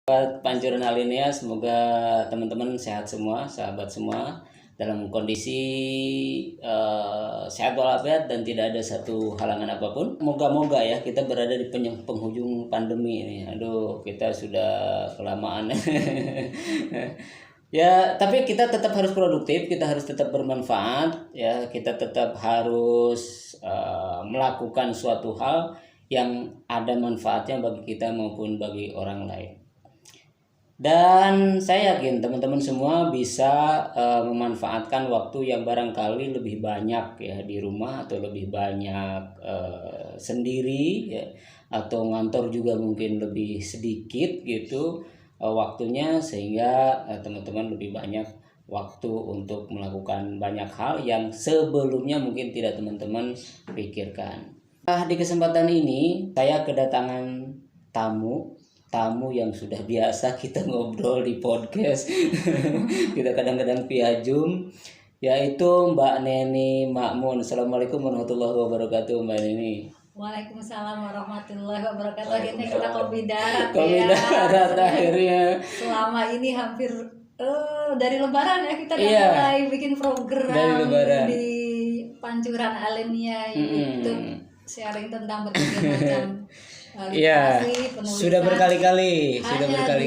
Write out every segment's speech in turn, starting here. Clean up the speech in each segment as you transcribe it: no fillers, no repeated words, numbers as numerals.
Buat Pancuran Alinea, semoga teman-teman sehat semua, sahabat semua, dalam kondisi sehat walafiat dan tidak ada satu halangan apapun. Moga-moga ya kita berada di penghujung pandemi ini. Aduh, kita sudah kelamaan. Ya, tapi kita tetap harus produktif, kita harus tetap bermanfaat, ya, kita tetap harus melakukan suatu hal yang ada manfaatnya bagi kita maupun bagi orang lain. Dan saya yakin teman-teman semua bisa memanfaatkan waktu yang barangkali lebih banyak ya di rumah atau lebih banyak sendiri ya, atau ngantor juga mungkin lebih sedikit gitu waktunya, sehingga teman-teman lebih banyak waktu untuk melakukan banyak hal yang sebelumnya mungkin tidak teman-teman pikirkan. Di kesempatan ini saya kedatangan tamu yang sudah biasa kita ngobrol di podcast. Kita kadang-kadang via Zoom, yaitu Mbak Neni Makmun. Assalamualaikum warahmatullahi wabarakatuh, Mbak Neni. Waalaikumsalam warahmatullahi wabarakatuh. Akhirnya kita kopi darat ya. Darat akhirnya. Selama ini hampir dari Lebaran ya kita mulai bikin program di Pancuran Alinea YouTube, sharing tentang berbagai macam literasi, penulisan. Sudah berkali-kali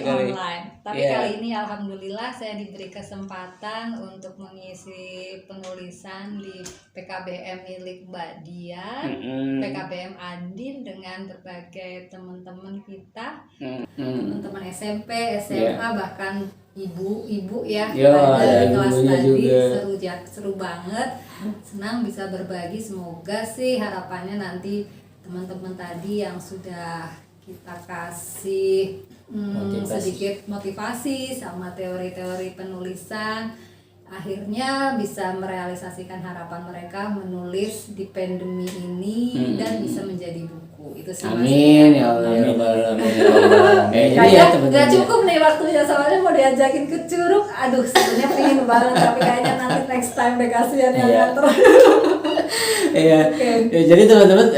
online. Tapi kali ini alhamdulillah saya diberi kesempatan untuk mengisi penulisan di PKBM milik Mbak Dian, PKBM Andin, dengan berbagai teman-teman kita, teman-teman SMP, SMA, bahkan ibu-ibu ya, ada di kelas tadi. Seru banget, senang bisa berbagi. Semoga sih harapannya nanti teman-teman tadi yang sudah kita kasih sedikit motivasi sama teori-teori penulisan, akhirnya bisa merealisasikan harapan mereka menulis di pandemi ini dan bisa menjadi buku. Itu sih. Amin ya Allah. Kayaknya nggak cukup nih waktunya, soalnya mau diajakin ke Curug. Aduh, sebenarnya pengen banget, tapi kayaknya nanti next time deh, kasihan yang ngantor. Iya. Ya, jadi teman-teman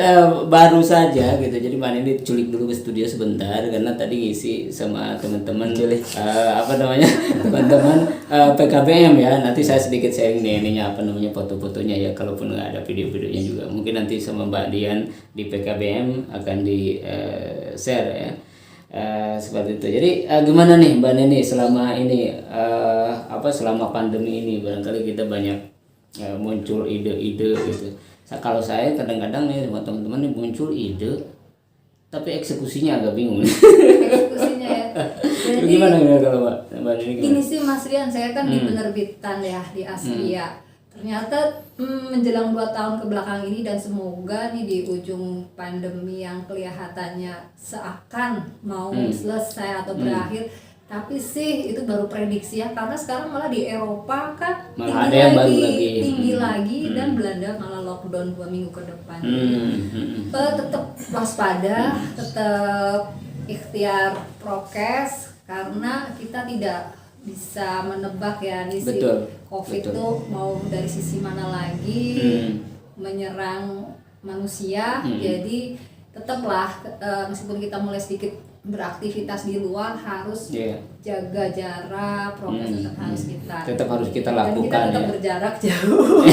baru saja gitu. Jadi Mbak Neni culik dulu ke studio sebentar karena tadi ngisi sama teman-teman teman-teman PKBM ya. Nanti saya sedikit sharing ininya foto-fotonya ya, kalaupun nggak ada video-videonya juga. Mungkin nanti sama Mbak Dian di PKBM akan di share ya. Seperti itu. Jadi gimana nih Mbak Neni selama ini selama pandemi ini, barangkali kita banyak muncul ide-ide gitu. Kalau saya kadang-kadang nih sama teman-teman nih muncul ide, tapi eksekusinya agak bingung. Eksekusinya ya. Jadi gimana kalau Mbak Neni? Ini sih Mas Rian, saya kan di penerbitan ya di Asia. Ternyata menjelang 2 tahun ke belakang ini, dan semoga nih di ujung pandemi yang kelihatannya seakan mau selesai atau berakhir, tapi sih itu baru prediksi ya, karena sekarang malah di Eropa kan tinggi lagi dan Belanda malah lockdown 2 minggu ke depan. Tetap waspada, tetap ikhtiar prokes, karena kita tidak bisa menebak ya nih si COVID itu mau dari sisi mana lagi menyerang manusia. Jadi tetaplah meskipun kita mulai sedikit beraktivitas di luar, harus jaga jarak, prokes tetap harus kita lakukan. Dan kita tetap berjarak jauh.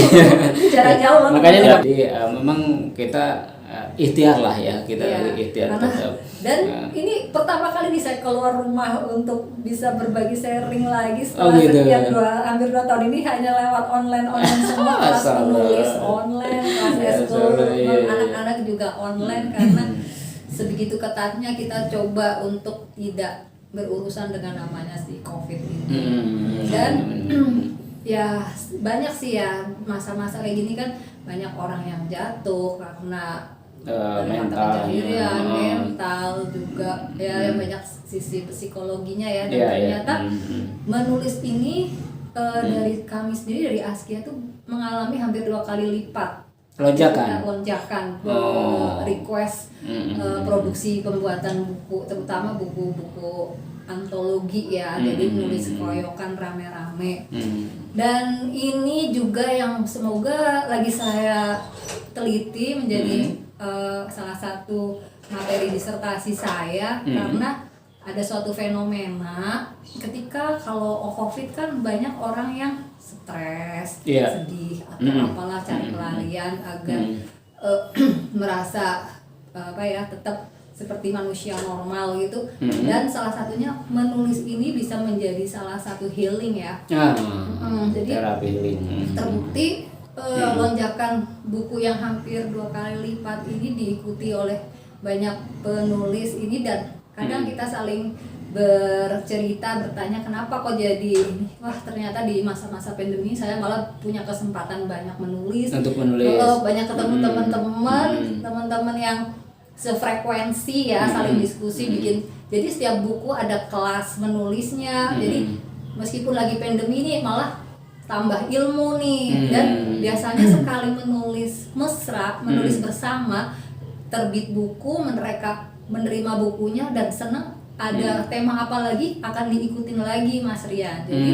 Jarak jauh loh. Makanya memang kita ikhtiar lah ya, ikhtiar tetap. Dan ini pertama kali nih saya keluar rumah untuk bisa berbagi sharing lagi setelah sekian hampir 2 tahun ini hanya lewat online semua. Kelas menulis online, kelas eskul, anak-anak juga online, karena sebegitu ketatnya kita coba untuk tidak berurusan dengan namanya si COVID ini. Dan ya banyak sih ya masa-masa kayak gini kan, banyak orang yang jatuh karena mental juga ya, yang banyak sisi psikologinya ya. Dan ternyata menulis ini dari kami sendiri dari Askia tuh mengalami hampir 2 kali lipat lonjakan request produksi pembuatan buku, terutama buku-buku antologi ya. Jadi nulis keroyokan rame-rame. Dan ini juga yang semoga lagi saya teliti menjadi salah satu materi disertasi saya, karena ada suatu fenomena ketika kalau COVID kan banyak orang yang stres, sedih atau apalah cari pelarian agar merasa tetap seperti manusia normal gitu. Dan salah satunya menulis ini bisa menjadi salah satu healing ya. Jadi terapi healing. Terbukti lonjakan buku yang hampir 2 kali lipat ini diikuti oleh banyak penulis ini, dan kadang kita saling bercerita, bertanya kenapa kok jadi ini. Wah, ternyata di masa-masa pandemi saya malah punya kesempatan banyak menulis. Banyak ketemu teman-teman yang sefrekuensi ya, saling diskusi, bikin. Jadi setiap buku ada kelas menulisnya. Jadi meskipun lagi pandemi ini malah tambah ilmu nih. Dan biasanya sekali menulis mesra, menulis bersama, terbit buku, mereka menerima bukunya dan senang. Ada tema apa lagi akan diikutin lagi Mas Rian. Jadi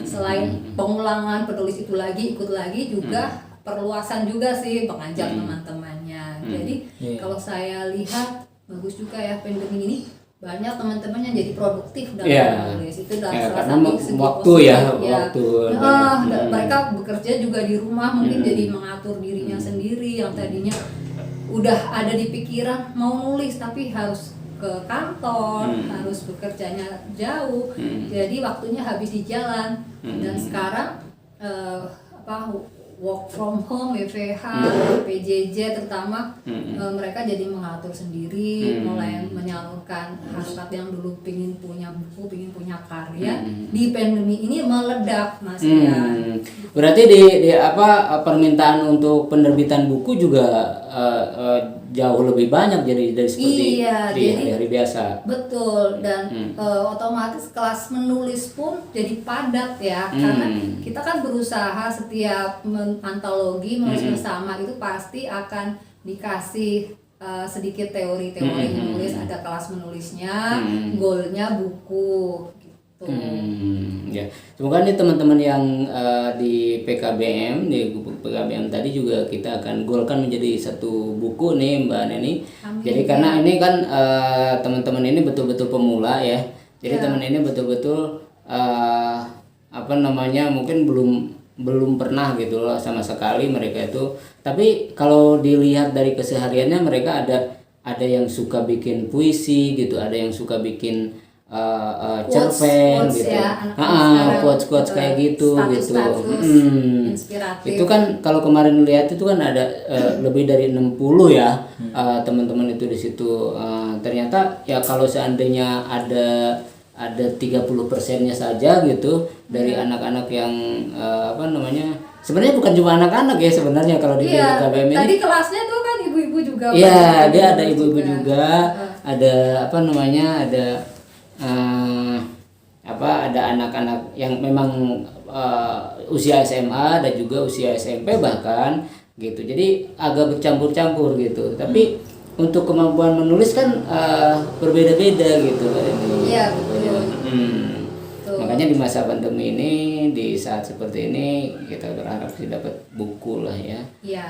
selain pengulangan penulis itu lagi ikut lagi, juga perluasan juga sih, mengajak teman-temannya. Jadi kalau saya lihat bagus juga ya pandemi ini, banyak teman-teman yang jadi produktif dalam menulis. Itu salah satu segi waktu positif mereka bekerja juga di rumah, mungkin jadi mengatur dirinya sendiri. Yang tadinya udah ada di pikiran mau nulis tapi harus ke kantor, harus bekerjanya jauh, jadi waktunya habis di jalan. Dan sekarang work from home, WFH, PJJ terutama, mereka jadi mengatur sendiri, mulai menyalurkan hasrat yang dulu pingin punya buku, pingin punya karya. Di pandemi ini meledak, Mas Rian. Berarti di permintaan untuk penerbitan buku juga jauh lebih banyak dari seperti di hari biasa. Betul, dan otomatis kelas menulis pun jadi padat ya, karena kita kan berusaha setiap antologi menulis bersama itu pasti akan dikasih sedikit teori-teori menulis, ada kelas menulisnya, goalnya buku gitu. Ya, semoga nih teman-teman yang di PKBM tadi juga kita akan goalkan menjadi satu buku nih Mbak Neni. Amin. Jadi karena ini kan teman-teman ini betul-betul pemula ya. Jadi teman ini betul-betul mungkin belum pernah gitu loh sama sekali mereka itu. Tapi kalau dilihat dari kesehariannya, mereka ada yang suka bikin puisi gitu, ada yang suka bikin cerpen gitu, quotes kayak gitu. Inspiratif. Itu kan kalau kemarin lihat itu kan ada lebih dari 60 ya teman-teman itu di situ. Ternyata ya kalau seandainya ada 30%-nya saja gitu dari anak-anak yang sebenarnya bukan cuma anak-anak ya sebenarnya kalau di PKBM ini. Tadi kelasnya tuh kan ibu-ibu juga. Iya, dia ada ibu-ibu juga, ada ada anak-anak yang memang usia SMA dan juga usia SMP bahkan gitu. Jadi agak bercampur-campur gitu. Tapi untuk kemampuan menulis kan berbeda-beda gitu. Iya, betul. Makanya di masa pandemi ini, di saat seperti ini, kita berharap sih dapat buku lah ya.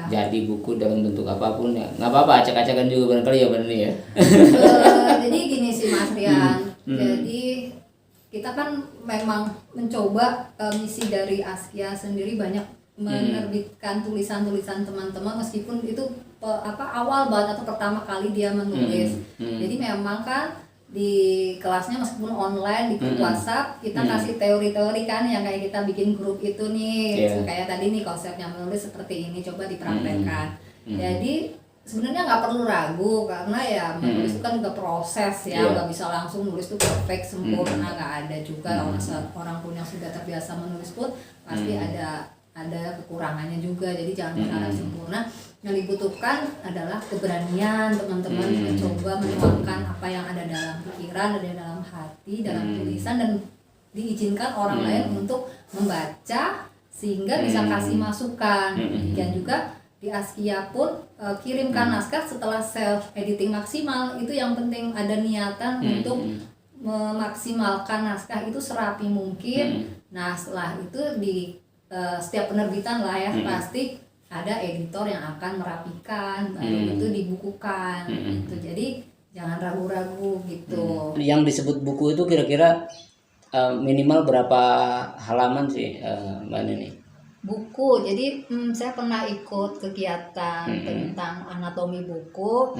Jadi buku dalam bentuk apapun ya. Nggak apa-apa, acak-acakan juga barangkali ya benar ya. Jadi gini sih Mas Rian. Jadi kita kan memang mencoba misi dari Askia sendiri banyak menerbitkan tulisan-tulisan teman-teman, meskipun itu awal banget atau pertama kali dia menulis. Jadi memang kan di kelasnya meskipun online di grup WhatsApp kita kasih teori-teori kan, yang kayak kita bikin grup itu nih, kayak tadi nih konsepnya menulis seperti ini, coba dipraktekkan. Jadi sebenarnya nggak perlu ragu, karena ya menulis itu kan juga proses ya, nggak bisa langsung nulis itu perfect sempurna, nggak ada juga. Orang pun yang sudah terbiasa menulis pun pasti ada kekurangannya juga, jadi jangan berharap sempurna. Yang dibutuhkan adalah keberanian teman-teman mencoba menuangkan apa yang ada dalam pikiran, ada dalam hati, dalam tulisan, dan diizinkan orang lain untuk membaca sehingga bisa kasih masukan. Dan juga di Askia pun kirimkan naskah setelah self editing maksimal. Itu yang penting, ada niatan untuk memaksimalkan naskah itu serapi mungkin. Nah setelah itu di setiap penerbitan lah ya pasti ada editor yang akan merapikan, baru itu dibukukan gitu. Jadi jangan ragu-ragu gitu. Yang disebut buku itu kira-kira minimal berapa halaman sih, Mbak Nini? Buku, jadi saya pernah ikut kegiatan tentang anatomi buku.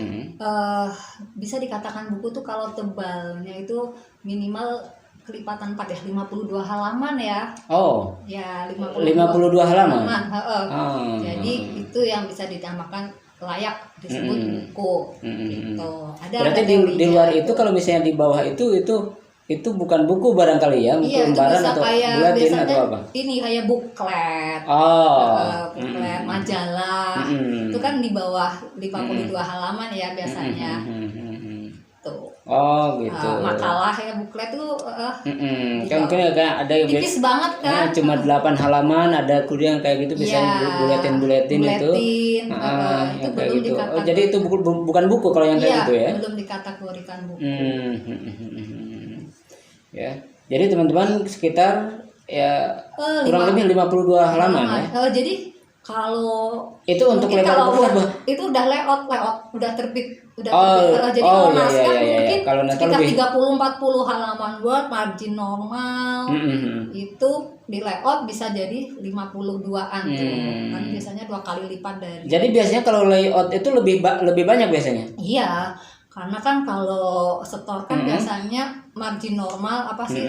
Bisa dikatakan buku tuh kalau tebalnya itu minimal kelipatan 4 ya, 52 halaman ya. Oh. Ya, 52 halaman. Jadi itu yang bisa dinamakan layak disebut buku gitu. Ada berarti di luar itu kalau misalnya di bawah itu bukan buku barangkali ya, iya, lembaran atau buletin atau apa? Ini kayak buklet, buklet, majalah, itu kan di bawah 52 halaman ya biasanya. Tuh. Oh gitu. Makalah ya, buklet tuh kan mungkin ada yang tipis banget kan. Cuma 8 halaman, ada kemudian kayak gitu bisa buletin itu. Itu kayak belum gitu. dikatakan. Jadi itu bukan buku kalau yang kayak gitu ya. Belum dikategorikan buku. Ya. Jadi teman-teman sekitar ya kurang lebih 52 halaman ya. Jadi kalau itu untuk lebar buku itu udah layout udah terbit jadi kalau naskah mungkin sekitar 30-40 halaman Word margin normal itu di layout bisa jadi 52an tuh kan biasanya 2 kali lipat dari. Jadi biasanya kalau layout itu lebih banyak biasanya. Iya, karena kan kalau setor kan biasanya margin normal apa sih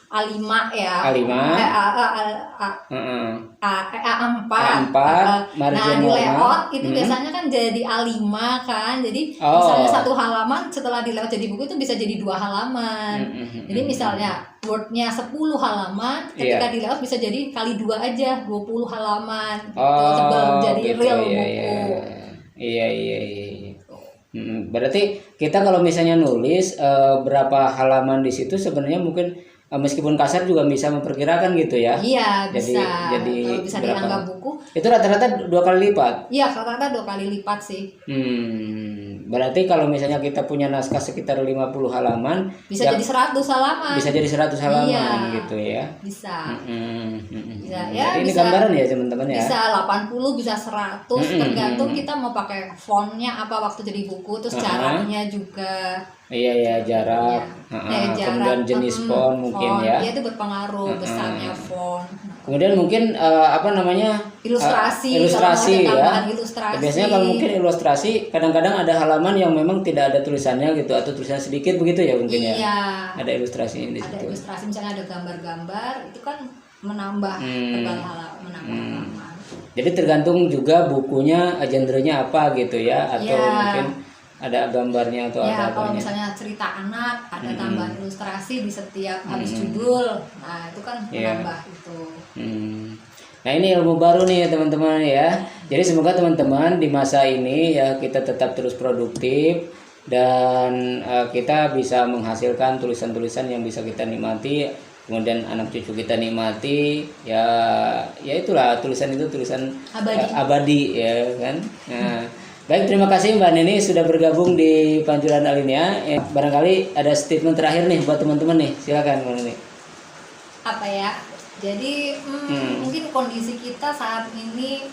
A5 ya. A5. A4. Margin di layout normal. Itu biasanya kan jadi A5 kan. Jadi misalnya 1 halaman setelah di layout jadi buku itu bisa jadi 2 halaman. Jadi misalnya Word-nya 10 halaman, ketika di layout bisa jadi kali 2 aja, 20 halaman. Sebelum jadi gitu, real buku. Iya. Berarti kita kalau misalnya nulis berapa halaman di situ sebenarnya mungkin meskipun kasar juga bisa memperkirakan gitu ya. Iya, bisa. Jadi bisa dianggap buku. Itu rata-rata 2 kali lipat. Iya, rata-rata 2 kali lipat sih. Berarti kalau misalnya kita punya naskah sekitar 50 halaman bisa jadi 100 halaman. Bisa jadi 100 halaman gitu ya. Bisa. Bisa ya. Ini gambaran ya teman-teman ya. Bisa 80, bisa 100 tergantung kita mau pakai fontnya apa waktu jadi buku, terus jaraknya juga. Iya jarak. Kemudian jenis font mungkin ya. Iya, itu berpengaruh besarnya font. Kemudian mungkin ilustrasi ya. Ilustrasi. Biasanya kalau mungkin ilustrasi kadang-kadang ada halaman yang memang tidak ada tulisannya gitu atau tulisannya sedikit begitu ya mungkin ya. Iya. Ada ilustrasinya di situ. Ada ilustrasi misalnya ada gambar-gambar itu kan menambah halaman. Jadi tergantung juga bukunya genrenya apa gitu ya atau mungkin ada gambarnya atau ada ya kalau misalnya cerita anak ada tambahan ilustrasi di setiap habis judul, nah itu kan menambah itu. Nah ini ilmu baru nih teman-teman ya. Jadi semoga teman-teman di masa ini ya kita tetap terus produktif dan kita bisa menghasilkan tulisan-tulisan yang bisa kita nikmati, kemudian anak cucu kita nikmati ya itulah tulisan itu tulisan abadi ya kan. Nah, baik, terima kasih Mbak Nini sudah bergabung di Panjuran Alinea. Barangkali ada statement terakhir nih buat teman-teman nih, silakan Mbak Nini. Apa ya? Jadi mungkin kondisi kita saat ini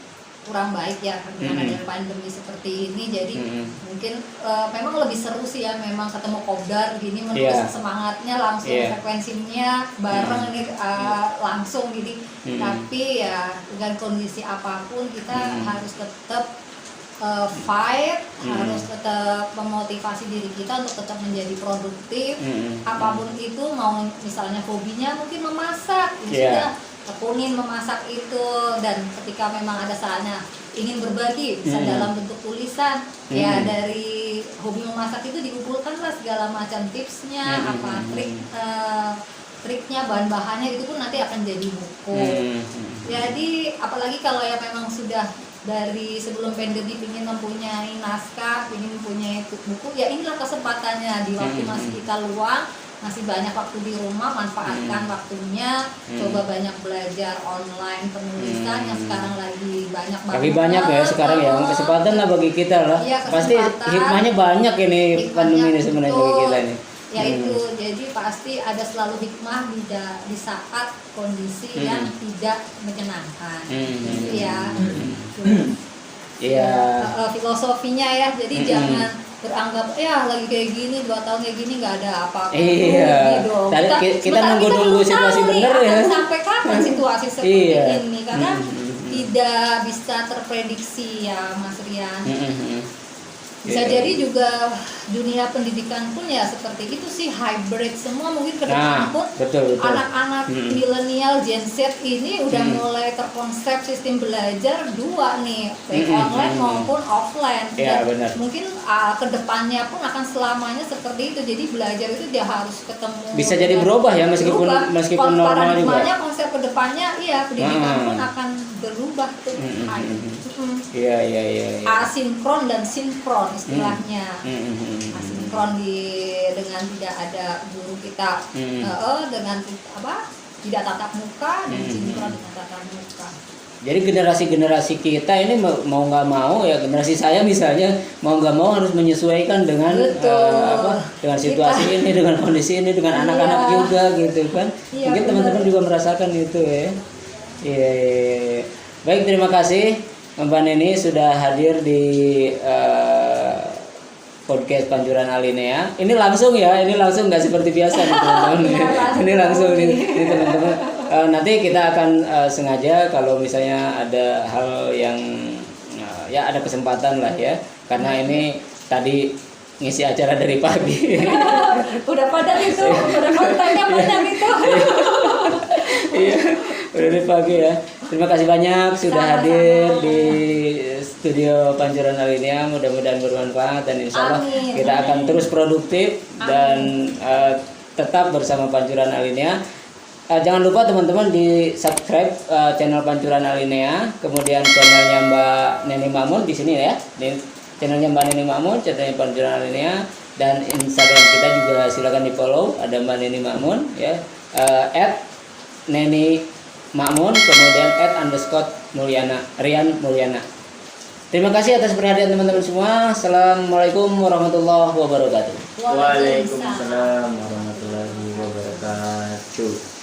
kurang baik ya dengan adanya pandemi seperti ini. Jadi mungkin memang lebih seru sih ya memang ketemu kopdar gini menulis semangatnya langsung frekuensinya bareng nih langsung gini. Tapi ya dengan kondisi apapun kita harus tetap fight, harus tetap memotivasi diri kita untuk tetap menjadi produktif. Apapun itu, mau misalnya hobinya mungkin memasak, sudah tekunin memasak itu, dan ketika memang ada saatnya ingin berbagi bisa dalam bentuk tulisan ya dari hobi memasak itu dikumpulkanlah segala macam tipsnya, apa triknya, bahan-bahannya itu pun nanti akan jadi buku. Jadi apalagi kalau ya memang sudah dari sebelum pandemi ingin mempunyai naskah, ingin mempunyai buku, ya inilah kesempatannya di waktu masih kita luang, masih banyak waktu di rumah, manfaatkan waktunya, coba banyak belajar online penulisan yang sekarang lagi banyak banget. Lebih banyak ya sekarang ya, kesempatan lah bagi kita lah. Ya, pasti hikmahnya banyak ini pandemi ini sebenarnya bagi kita ini. Ya itu, jadi pasti ada selalu hikmah di saat kondisi yang tidak menyenangkan. Gitu ya. Filosofinya ya, jadi beranggap ya lagi kayak gini 2 tahun kayak gini nggak ada apa-apa. Iya. Dong. Kita nunggu situasi belum tahu bener nih ya. akan sampai kapan situasi seperti Iya. ini karena tidak bisa terprediksi ya Mas Rian. Bisa jadi juga dunia pendidikan pun ya seperti itu sih, hybrid semua mungkin ke depan pun betul. anak-anak milenial Gen Z ini udah mulai terkonsep sistem belajar 2 nih, baik online maupun offline. Ya, Dan benar. mungkin ke depannya pun akan selamanya seperti itu. Jadi belajar itu dia harus ketemu. Bisa jadi berubah ya meskipun normal juga. Paradigmanya konsep ke depannya iya pendidikan pun akan berubah tuh. Iya. Asinkron dan sinkron istilahnya. Asinkron dengan tidak ada guru kita dengan tidak tatap muka dan sinkron dengan tatap muka. Jadi generasi kita ini mau nggak mau ya, generasi saya misalnya mau nggak mau harus menyesuaikan dengan dengan situasi ini, dengan kondisi ini, dengan anak-anak juga gitu kan. Iya, mungkin teman-teman juga merasakan itu ya. Iya. Baik, terima kasih Mbak Neni sudah hadir di podcast Panjuran Alinea. Ini langsung nggak seperti biasa nih teman-teman. Ini langsung nih teman-teman. Nanti kita akan sengaja kalau misalnya ada hal yang ya ada kesempatan lah ya, karena ini tadi ngisi acara dari pagi. Udah padat itu, udah kontennya banyak itu. Iya, udah dari pagi ya. Terima kasih banyak sudah hadir di studio Panjuran Alinea. Mudah-mudahan bermanfaat dan insya Allah kita akan terus produktif dan tetap bersama Panjuran Alinea. Jangan lupa teman-teman di subscribe channel Panjuran Alinea, kemudian channelnya Mbak Neni Makmun di sini ya, di channelnya Mbak Neni Makmun, channelnya Panjuran Alinea, dan Instagram kita juga silakan di follow, ada Mbak Neni Makmun ya, @Neni Makmun, kemudian @Rian Mulyana. Terima kasih atas perhatian teman-teman semua. Assalamualaikum warahmatullahi wabarakatuh. Waalaikumsalam warahmatullahi wabarakatuh.